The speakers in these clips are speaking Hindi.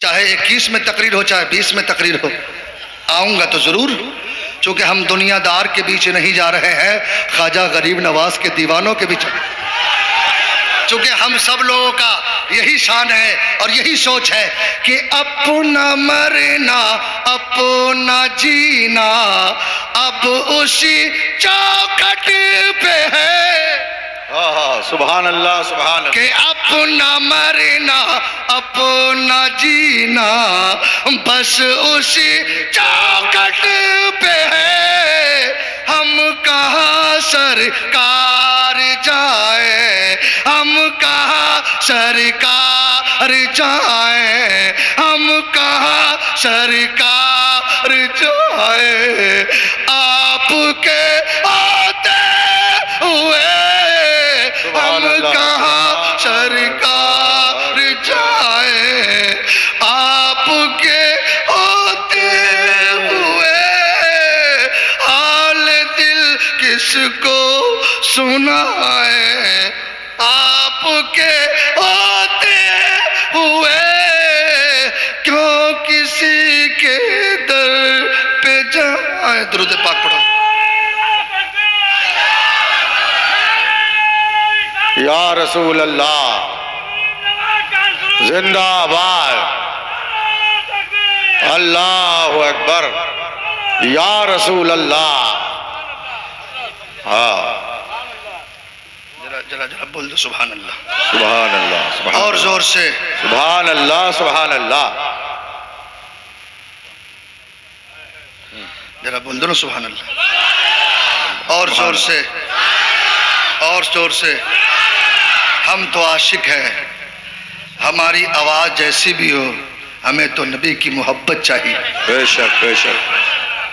चाहे 21 में तकरीर हो चाहे 20 में तकरीर हो, आऊंगा तो जरूर, क्योंकि हम दुनियादार के बीच नहीं जा रहे हैं, ख्वाजा गरीब नवाज के दीवानों के बीच। चूंकि हम सब लोगों का यही शान है और यही सोच है कि अपना मरना अपना जीना अब उसी चौखट पे है। सुभान अल्लाह, सुभान अल्लाह। कि अपना मरना अपना जीना बस उसी चौखट पे है। हम कहाँ सरकार जाए, हम कहाँ सरकार जाए, हम कहाँ सरकार जाए, आपके आते हुए हम कहाँ सरकार जाए, आपके होते हुए हाल दिल किसको सुनाए, आपके होते हुए क्यों किसी के दर पे जाए। दुरूद पाक पढ़ो। या रसूल अल्लाह जिंदाबाद, अल्लाहु अकबर, या रसूल अल्लाह। हाँ, जरा जरा जरा बोल दो सुभान अल्लाह, सुभान अल्लाह, सुभान और जोर से सुभान अल्लाह, सुभान अल्लाह। जरा बोल दो ना सुभान अल्लाह, और जोर से, और जोर से। हम तो आशिक हैं, हमारी आवाज़ जैसी भी हो, हमें तो नबी की मोहब्बत चाहिए। बेशक बेशक।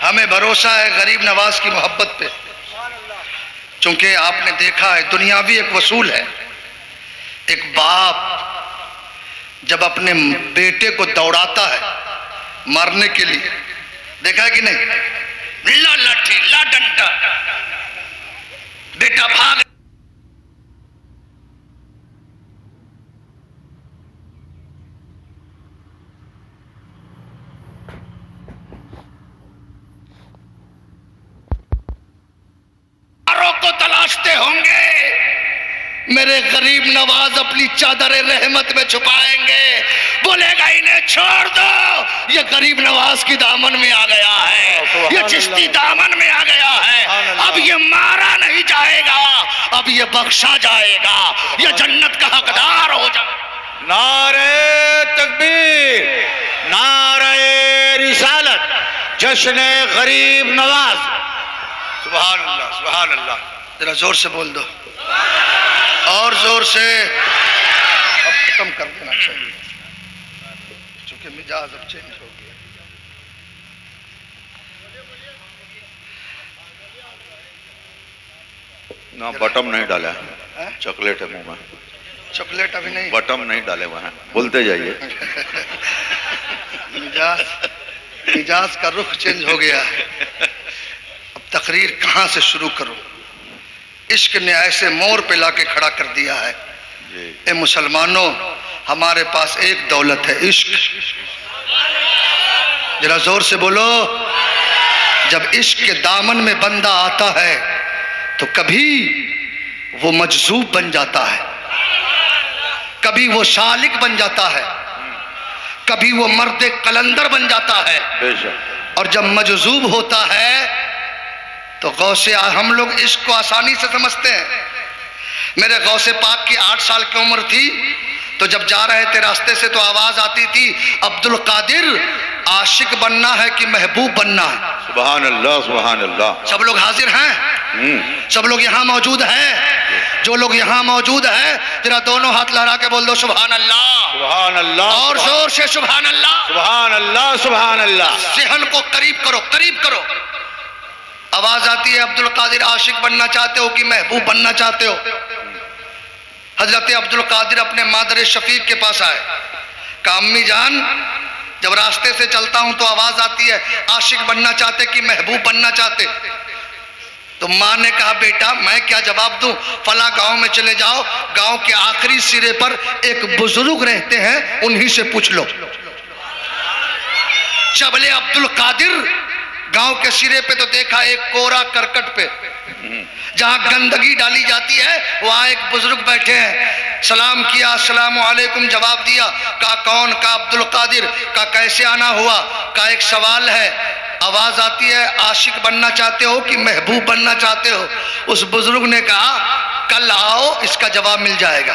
हमें भरोसा है गरीब नवाज की मोहब्बत पे, क्योंकि आपने देखा है दुनियावी एक वसूल है। एक बाप जब अपने बेटे को दौड़ाता है मारने के लिए, देखा है कि नहीं, ला लाठी ला डंडा, बेटा भाग, को तलाशते होंगे, मेरे गरीब नवाज अपनी चादर रहमत में छुपाएंगे, बोलेगा इन्हें छोड़ दो, ये गरीब नवाज की दामन में आ गया है, ये चिश्ती दामन में आ गया है, अब ये मारा नहीं जाएगा, अब ये बख्शा जाएगा, ये जन्नत का हकदार हो जाएगा। नारे तकबीर, नारे रिसालत, जश्न गरीब नवाज। सुभान अल्लाह, सुभान अल्लाह। जरा जोर से बोल दो, और जोर से। अब खत्म कर देना चाहिए, क्योंकि मिजाज अब चेंज हो गया। ना बटम नहीं डाला है, चॉकलेट है मुंह में। चॉकलेट अभी नहीं, बटम नहीं डाले वहां, बोलते जाइए। मिजाज का रुख चेंज हो गया है। अब तकरीर कहाँ से शुरू करूं? इश्क ने ऐसे मोड़ पे लाके खड़ा कर दिया है। ए मुसलमानों, हमारे पास एक दौलत है, इश्क। जरा जोर से बोलो। जब इश्क के दामन में बंदा आता है तो कभी वो मजजूब बन जाता है, कभी वो शालिक बन जाता है, कभी वो मर्द कलंदर बन जाता है। और जब मजजूब होता है तो गौसे, हम लोग इश्क को आसानी से समझते हैं। मेरे गौसे पाक की 8 साल की उम्र थी, तो जब जा रहे थे रास्ते से तो आवाज आती थी, अब्दुल कादिर, आशिक बनना है कि महबूब बनना है? सुभान अल्लाह, सुभान अल्लाह। सब लोग हाजिर हैं, सब लोग यहाँ मौजूद हैं। जो लोग यहाँ मौजूद हैं जरा दोनों हाथ लहरा के बोल दो सुभान अल्लाह, सुभान अल्लाह, और जोर से सुभान अल्लाह, सुभान अल्लाह, सुभान अल्लाह। सेहन को करीब करो, करीब करो। आवाज आती है, अब्दुल कादिर, आशिक बनना चाहते हो कि महबूब बनना चाहते हो? हजरत अब्दुल कादिर अपने मादर शफीक के पास आए, कहा अम्मी जान, जब रास्ते से चलता हूं तो आवाज आती है आशिक बनना चाहते कि महबूब बनना चाहते? तो माँ ने कहा बेटा मैं क्या जवाब दूं, फला गांव में चले जाओ, गांव के आखिरी सिरे पर एक बुजुर्ग रहते हैं, उन्हीं से पूछ लो। जबले अब्दुल कादिर गांव के सिरे पे तो देखा एक कोरा करकट पे जहां गंदगी डाली जाती है, वहां एक बुजुर्ग बैठे हैं। सलाम किया, अस्सलामु अलैकुम जवाब दिया। कहा कौन? का अब्दुल कादिर। का कैसे आना हुआ? का एक सवाल है। आवाज आती है, आशिक बनना चाहते हो कि महबूब बनना चाहते हो? उस बुजुर्ग ने कहा कल आओ, इसका जवाब मिल जाएगा।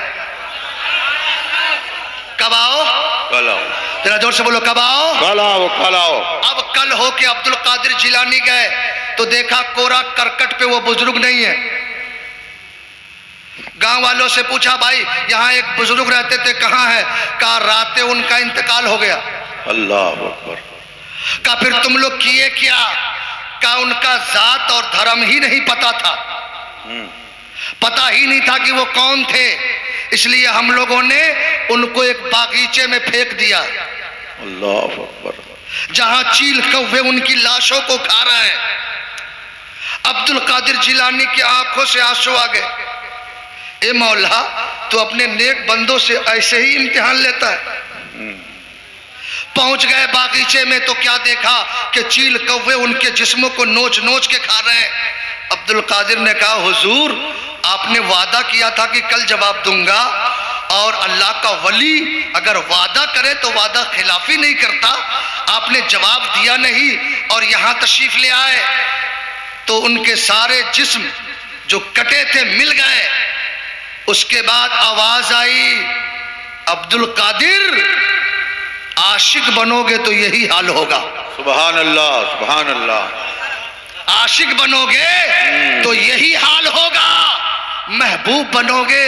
कब आओ? कल आओ। जरा जोर से बोलो, कब आओ? कल आओ, कल आओ। अब कल हो के अब्दुल कादिर जिलानी गए तो देखा कोरा करकट पे वो बुजुर्ग नहीं है। गांव वालों से पूछा, भाई यहाँ एक बुजुर्ग रहते थे, कहाँ है? कहा रातें उनका इंतकाल हो गया। अल्लाह अकबर। कहा फिर तुम लोग किए क्या? कहा उनका जात और धर्म ही नहीं पता था, पता ही नहीं था कि वो कौन थे, इसलिए हम लोगों ने उनको एक बागीचे में फेंक दिया। अल्लाह अकबर। जहां चील कौवे उनकी लाशों को खा रहे हैं। अब्दुल कादिर जिलानी की आंखों से आंसू आ गए। ए मौला, तो अपने नेक बंदों से ऐसे ही इम्तिहान लेता है। पहुंच गए बागीचे में तो क्या देखा कि चील कौवे उनके जिस्मों को नोच नोच के खा रहे हैं। अब्दुल कादिर ने कहा, हुजूर आपने वादा किया था कि कल जवाब दूंगा, और अल्लाह का वली अगर वादा करे तो वादा खिलाफी नहीं करता। आपने जवाब दिया नहीं और यहां तशरीफ ले आए तो उनके सारे जिस्म जो कटे थे मिल गए। उसके बाद आवाज आई, अब्दुल कादिर आशिक बनोगे तो यही हाल होगा। सुभान अल्लाह, सुभान अल्लाह। आशिक बनोगे तो यही हाल होगा, महबूब बनोगे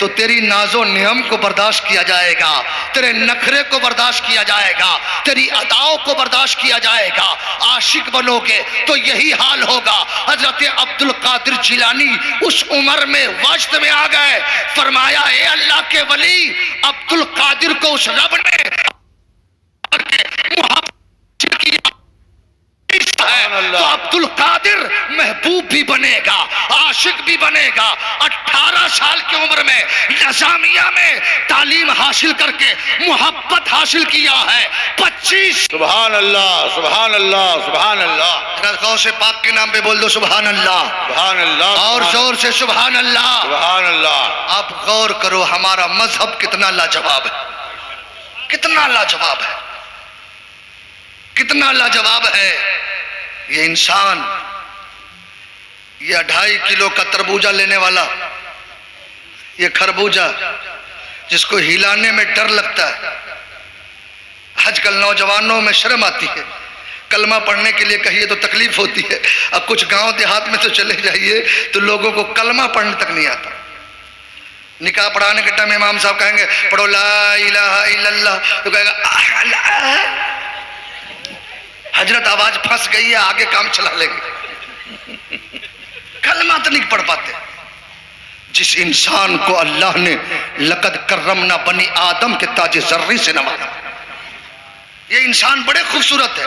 तो तेरी नाजो नियम को बर्दाश्त किया जाएगा, तेरे नखरे को बर्दाश्त किया जाएगा, तेरी अदाओं को बर्दाश्त किया जाएगा। आशिक बनोगे तो यही हाल होगा। हजरत अब्दुल कादिर जिलानी उस उम्र में वजद में आ गए। फरमाया, ए अल्लाह के वली, अब्दुल कादिर को उस रब ने तो अब्दुल कादिर महबूब भी बनेगा, आशिक भी बनेगा। 18 साल की उम्र में नजामिया में तालीम हासिल करके मोहब्बत हासिल किया है। 25 सुभान अल्लाह, सुभान अल्लाह, सुभान अल्लाह। गौ से पाक के नाम पे बोल दो सुभान अल्लाह, सुभान अल्लाह, और जोर से सुभान अल्लाह, सुभान अल्लाह। आप गौर करो, हमारा मजहब कितना लाजवाब है, कितना लाजवाब है, कितना लाजवाब है। ये इंसान, ये 2.5 किलो का तरबूजा लेने वाला, ये खरबूजा जिसको हिलाने में डर लगता है। आजकल नौजवानों में शर्म आती है, कलमा पढ़ने के लिए कहिए तो तकलीफ होती है। अब कुछ गांव देहात में तो चले जाइए तो लोगों को कलमा पढ़ने तक नहीं आता। निकाह पढ़ाने के टाइम इमाम साहब कहेंगे पढ़ो ला इलाहा इल्लल्लाह, तो कहेगा हजरत आवाज फंस गई है, आगे काम चला लेंगे। कलमा तो नहीं पढ़ पाते। जिस इंसान को अल्लाह ने लकद कर्रमना बनी आदम के ताजे जर्री से नवाजा, ये इंसान बड़े खूबसूरत है।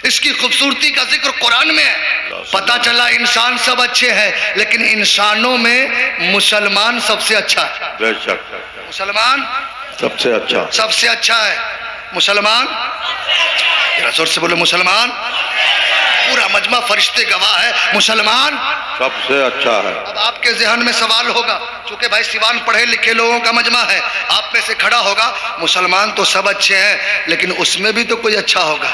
इसकी खूबसूरती का जिक्र कुरान में है। पता चला इंसान सब अच्छे हैं, लेकिन इंसानों में मुसलमान सबसे अच्छा है। बेशक मुसलमान सबसे अच्छा, सबसे अच्छा है। मुसलमान, जोर से बोलो मुसलमान। पूरा मजमा फरिश्ते गवाह है, मुसलमान सबसे अच्छा है। अब आपके जहन में सवाल होगा, चूंकि भाई सिवान पढ़े लिखे लोगों का मजमा है, आप में से खड़ा होगा, मुसलमान तो सब अच्छे हैं, लेकिन उसमें भी तो कोई अच्छा होगा,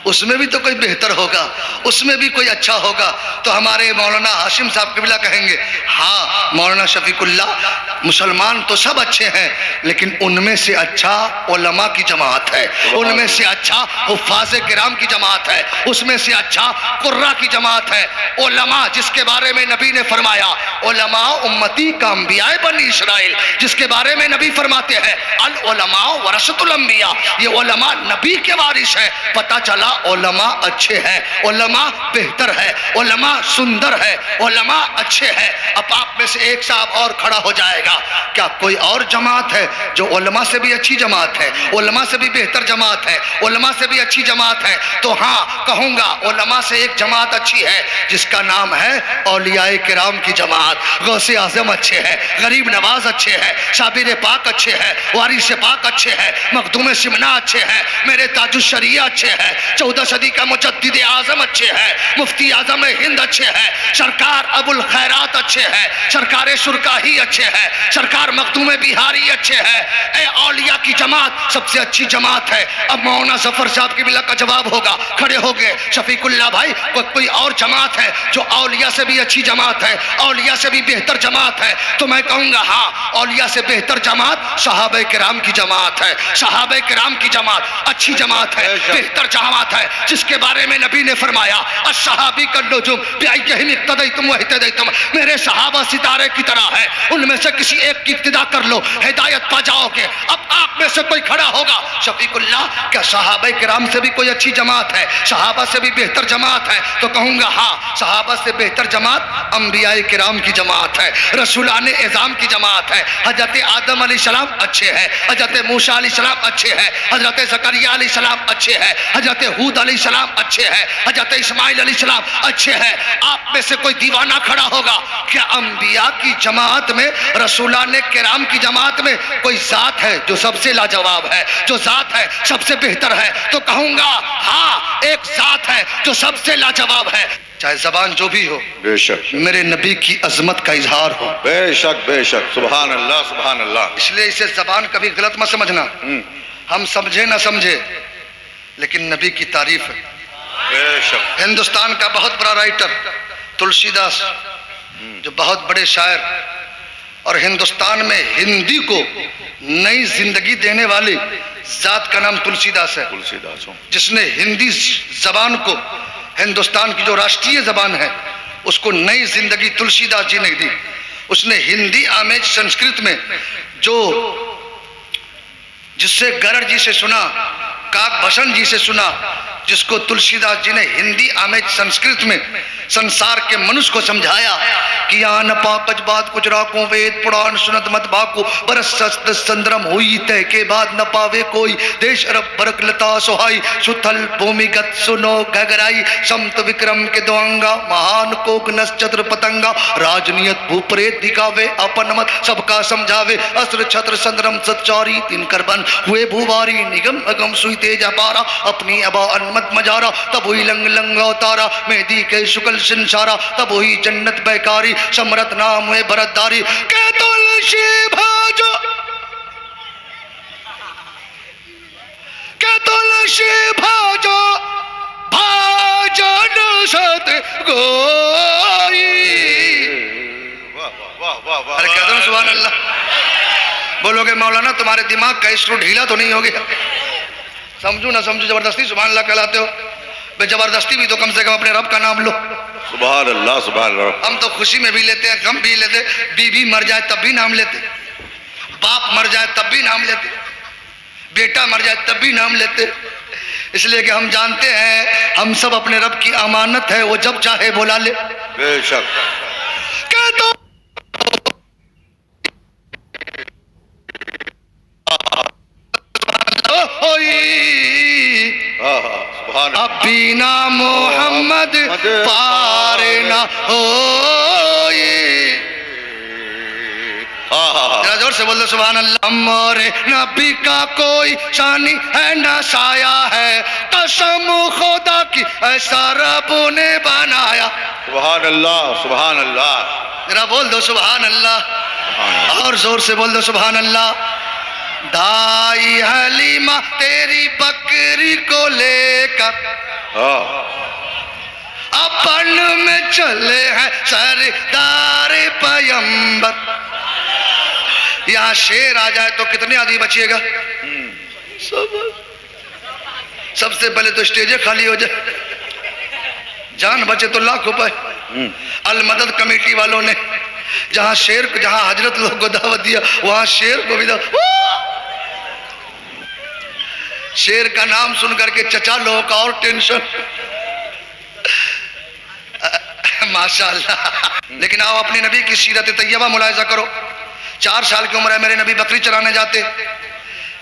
उसमें भी तो कोई बेहतर होगा, उसमें भी कोई अच्छा होगा। तो हमारे मौलाना हाशिम साहब कबिला कहेंगे, हाँ मौलाना शफीकुल्ला, मुसलमान तो सब अच्छे हैं, लेकिन उनमें से अच्छा उलमा की जमात है, उनमें से अच्छा हुफ्फाज़े किराम की जमात है, उसमें से अच्छा कुर्रा की जमात है। उलमा जिसके बारे में नबी ने फरमाया, उलमा उम्मती का अंबिया बनी इस्राइल, जिसके बारे में नबी फरमाते हैं अल उलमा वरसतुल अंबिया, ये उलमा नबी के वारिस है। पता चला उलमा अच्छे हैं, उलमा बेहतर है, उलमा सुंदर है, उलमा अच्छे हैं। अब आप में से एक साहब और खड़ा हो जाएगा, क्या कोई और जमात है जो उलमा से भी अच्छी जमात है, उलमा से भी बेहतर जमात है, उलमा से भी अच्छी जमात है? तो हाँ कहूँगा, उलमा से एक जमात अच्छी है जिसका नाम है औलियाए किराम की जमात। गौसे आजम अच्छे हैं, गरीब नवाज अच्छे हैं, शाबिर पाक अच्छे हैं, वारिस पाक अच्छे हैं, मखदूम सिमना अच्छे हैं, मेरे ताजुश शरिया अच्छे हैं, 14 सदी का मुजद्दिद आजम अच्छे हैं, मुफ्ती आजम हिंद अच्छे हैं, सरकार अबुल खैरात अच्छे हैं, सरकार सुरकाही अच्छे हैं, सरकार मखदूम बिहारी अच्छे हैं। ए औलिया की जमात सबसे अच्छी जमात है। अब मौलाना जफर साहब की बिला का जवाब होगा, खड़े हो गए, शफीकुल्लाह भाई कोई और जमात है जो औलिया से भी अच्छी जमात है, औलिया से भी बेहतर जमात है? तो मैं कहूँगा हाँ, औलिया से बेहतर जमात सहाबे किराम की जमात है। सहाबे किराम की जमात अच्छी जमात है, बेहतर जमात है, जिसके बारे में नबी ने फरमाया अस्सहाबी कन्नुजुम बिअय्यहिम इक्तदैतुम व इहतदैतुम, मेरे सहाबा सितारे की तरह है, उनमें से किसी एक की इक्तिदा कर लो, हिदायत पा जाओगे। अब आप में से कोई खड़ा होगा, शफीकुल्लाह क्या सहाबे किराम से भी कोई अच्छी जमात है, सहाबा से भी बेहतर जमात है? तो कहूँगा हाँ, सहाबा से बेहतर जमात अंबियाए किराम की जमात है, रसूलाने एज़ाम की जमात है। हजरत आदम अलैहिस्सलाम अच्छे हैं, हजरत मूसा अलैहिस्सलाम अच्छे हैं, हजरत ज़करिया अलैहिस्सलाम अच्छे हैं, हजरत हूद अलैहिस्सलाम अच्छे हैं, हजरत इस्माइल अलैहिस्सलाम अच्छे हैं। आप में से कोई दीवाना खड़ा होगा, क्या अंबिया की जमात में, रसूलाने किराम की जमात में कोई जात है जो सबसे लाजवाब है, जो जात है सबसे बेहतर है? तो कहूँगा हाँ, एक जात है जो सबसे लाजवाब है। चाहे जबान जो भी हो, बेशक मेरे नबी की अजमत का इजहार हो। बेशक बेशक, सुभान अल्लाह सुभान अल्लाह। इसलिए इसे जबान कभी गलत मत समझना, हम समझे ना समझे, लेकिन नबी की तारीफ है। बेशक हिंदुस्तान का बहुत बड़ा राइटर तुलसीदास, जो बहुत बड़े शायर, और हिंदुस्तान में हिंदी को नई जिंदगी देने वाली जात का नाम तुलसीदास है। तुलसीदास हूँ। जिसने हिंदी जबान को, हिंदुस्तान की जो राष्ट्रीय जबान है, उसको नई जिंदगी तुलसीदास जी ने दी। उसने हिंदी आमेज संस्कृत में जो, जिससे गरड़ जी से सुना, काक भसन जी से सुना, जिसको तुलसीदास जी ने हिंदी आमेज संस्कृत में संसार के मनुष्य को समझाया कि या न पाकज बात कुछ राखो, वेद पुराण सुनत मत बाको, बरस सस्त संद्रम हुई तय के बाद न पावे कोई, देश अरब बरक लता सुहाई, सुथल भूमिगत सुनो घगराई, समत विक्रम के दोअंगा, महान कोक नस चत्र पतंगा, राजनियत भूप्रेत दिखावे, अपन मत सबका समझावे, अस्त्र छत्र संद्रम सच्चारी, तीन कर बन हुए भूवारी, निगम अगम सुई तेज अपारा, अपनी अबा अनमत मजारा, तब हुई लंग लंग अवतारा, मेहदी के शुक्ल संसारा, तब हुई जन्नत बैकारी, समरत नाम हुए भरतदारी, के तुलसी भाजो, के तुलसी भाजो, भाजन सत गोई। अरे कह दो सुभान अल्लाह। बोलोगे मौलाना तुम्हारे दिमाग का स्क्रू ढीला तो नहीं हो गया? समझू ना समझू, जबरदस्ती सुभान अल्लाह कहलाते हो। बे जबरदस्ती भी तो कम से कम अपने रब का नाम लो। सुभान अल्लाह सुभान अल्लाह। हम तो खुशी में भी लेते हैं, गम भी लेते, बीवी मर जाए तब भी नाम लेते, बाप मर जाए तब भी नाम लेते, बेटा मर जाए तब भी नाम लेते, इसलिए कि हम जानते हैं हम सब अपने रब की अमानत है, वो जब चाहे बुला ले। बेशक कह दो अब बिना मोहम्मद पार ना हो। जरा जोर से बोल दो सुभान अल्लाह। मोरे नबी का कोई शानी है ना साया है, कसम खुदा की ऐसा रब ने बनाया। सुभान अल्लाह सुभान अल्लाह। जरा बोल दो सुभान अल्लाह, और जोर से बोल दो सुभान अल्लाह। दाई हलीमा तेरी बकरी को लेकर अपन में चले हैं सरदार पैगंबर। यहाँ शेर आ जाए तो कितने आदमी बचिएगा? सबसे पहले तो स्टेज खाली हो जाए, जान बचे तो लाख रुपए। अल मदद कमेटी वालों ने जहां शेर को, जहां हजरत लोग को दावत दिया, वहां शेर को भी शेर का नाम सुन करके चचा लोगों का और टेंशन। माशाअल्लाह। लेकिन आओ अपने नबी की सीरत तैयबा मुलाहिजा करो। 4 साल की उम्र है, मेरे नबी बकरी चराने जाते।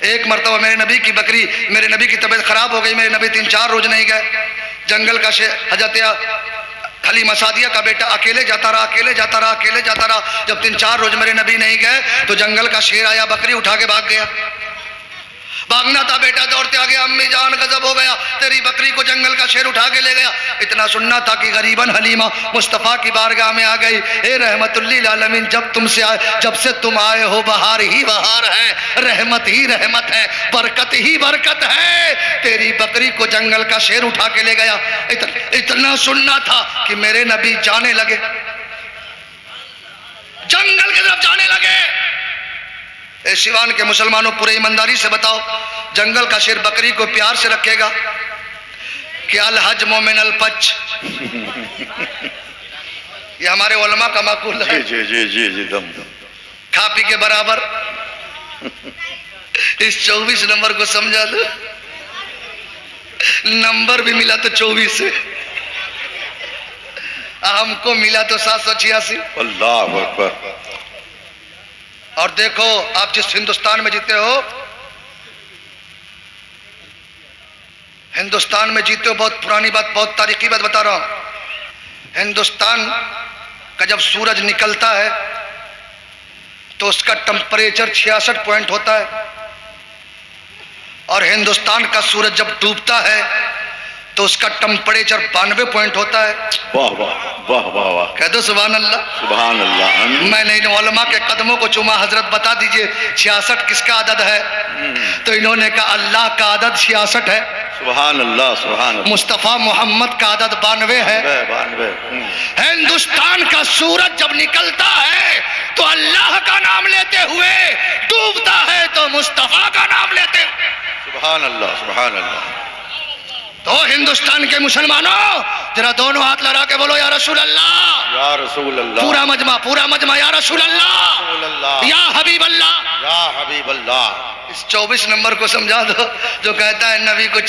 एक मरतबा मेरे नबी की बकरी, मेरे नबी की तबीयत खराब हो गई। मेरे नबी 3-4 रोज नहीं गए। जंगल का हजरत हलीमा सादिया का बेटा अकेले जाता रहा, अकेले जाता रहा, अकेले जाता रहा। जब 3-4 रोज मेरे नबी नहीं गए तो जंगल का शेर आया, बकरी उठा के भाग गया। भागना था, बेटा दौड़ते आ गया, अम्मी जान गजब हो गया, तेरी बकरी को जंगल का शेर उठा के ले गया। इतना सुनना था कि गरीबन हलीमा मुस्तफ़ा की बारगाह में आ गई। ए रहमतुल्लिल आलमीन, जब से तुम आए हो बहार ही बहार है, रहमत ही रहमत है, बरकत ही बरकत है। तेरी बकरी को जंगल का शेर उठा के ले गया। इतना सुनना था कि मेरे नबी जाने लगे, जंगल की तरफ जाने लगे। ए सिवान के मुसलमानों, पूरे ईमानदारी से बताओ, जंगल का शेर बकरी को प्यार से रखेगा कि अल हज मोमिन अल पच? ये हमारे उलमा का माकूल है। जी जी जी जी दम खा पी के बराबर। इस 24 नंबर को समझा दो, नंबर भी मिला तो 24 है, हमको मिला तो 786। अल्लाह अकबर। और देखो, आप जिस हिंदुस्तान में जीते हो, हिंदुस्तान में जीते हो, बहुत पुरानी बात, बहुत तारीखी बात बता रहा हूं। हिंदुस्तान का जब सूरज निकलता है तो उसका टेम्परेचर 66 पॉइंट होता है, और हिंदुस्तान का सूरज जब डूबता है तो उसका टेम्परेचर 92 पॉइंट होता है। वाह वाह वाह वाह वाह, कह दो सुभान अल्लाह। सुभान अल्लाह। मैंने इन उलमा के कदमों को चूमा, हजरत बता दीजिए 66 किसका आदद है? तो इन्होंने कहा अल्लाह का आदद 66 है, सुभान अल्लाह सुभान अल्लाह। मुस्तफ़ा मोहम्मद का आदद 92 है। 92। हिंदुस्तान का सूरज जब निकलता है तो अल्लाह का नाम लेते हुए, डूबता है तो मुस्तफ़ा का नाम लेते हुए। सुभान अल्लाह सुभान अल्लाह। तो हिंदुस्तान के मुसलमानों, जरा दोनों हाथ लगा के बोलो या रसूल अल्लाह, या रसूल अल्लाह। पूरा मजमा या रसूल अल्लाह, रसूल अल्लाह, या हबीब अल्लाह, या हबीब अल्लाह। इस 24 नंबर को समझा दो जो कहता है नबी को